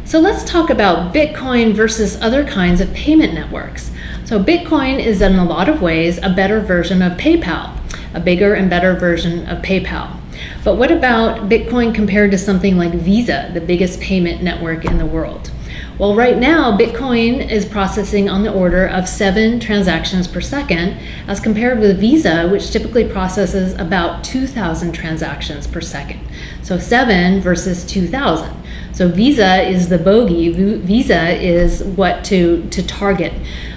So let's talk about Bitcoin versus other kinds of payment networks. So Bitcoin is in a lot of ways a better version of PayPal, a bigger and better version of PayPal. But what about Bitcoin compared to something like Visa, the biggest payment network in the world? Well, right now, Bitcoin is processing on the order of 7 transactions per second, as compared with Visa, which typically processes about 2,000 transactions per second. So 7 versus 2,000. So Visa is the bogey. Visa is what to target.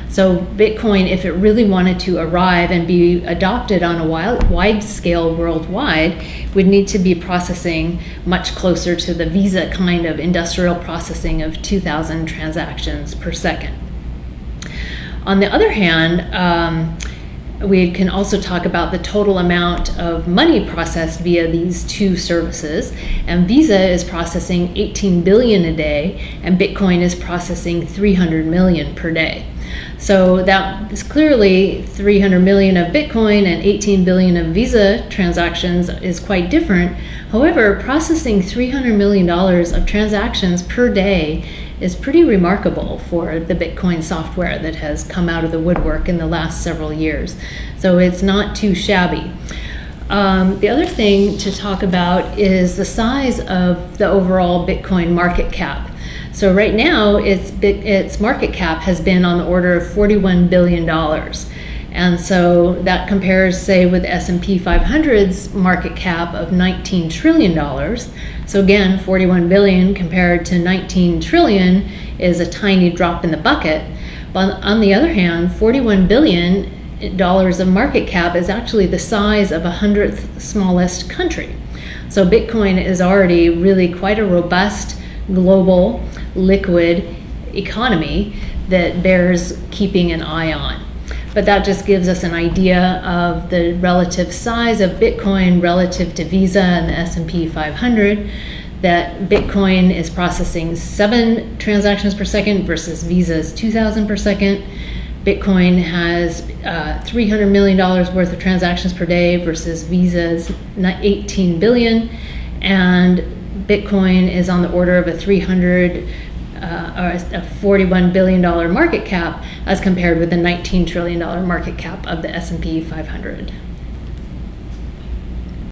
So Bitcoin, if it really wanted to arrive and be adopted on a wide scale worldwide, would need to be processing much closer to the Visa kind of industrial processing of 2,000 transactions per second. On the other hand, we can also talk about the total amount of money processed via these two services. And Visa is processing 18 billion a day, and Bitcoin is processing 300 million per day. So that is clearly 300 million of Bitcoin and 18 billion of Visa transactions is quite different. However, processing $300 million of transactions per day is pretty remarkable for the Bitcoin software that has come out of the woodwork in the last several years. So it's not too shabby. The other thing to talk about is the size of the overall Bitcoin market cap. So right now, its market cap has been on the order of $41 billion. And so that compares, say, with S&P 500's market cap of $19 trillion. So again, 41 billion compared to 19 trillion is a tiny drop in the bucket. But on the other hand, $41 billion of market cap is actually the size of 100th smallest country. So Bitcoin is already really quite a robust, global, liquid economy that bears keeping an eye on. But that just gives us an idea of the relative size of Bitcoin relative to Visa and the S&P 500, that Bitcoin is processing 7 transactions per second versus Visa's 2,000 per second. Bitcoin has $300 million worth of transactions per day versus Visa's 18 billion, and Bitcoin is on the order of a $41 billion market cap as compared with the $19 trillion market cap of the S&P 500.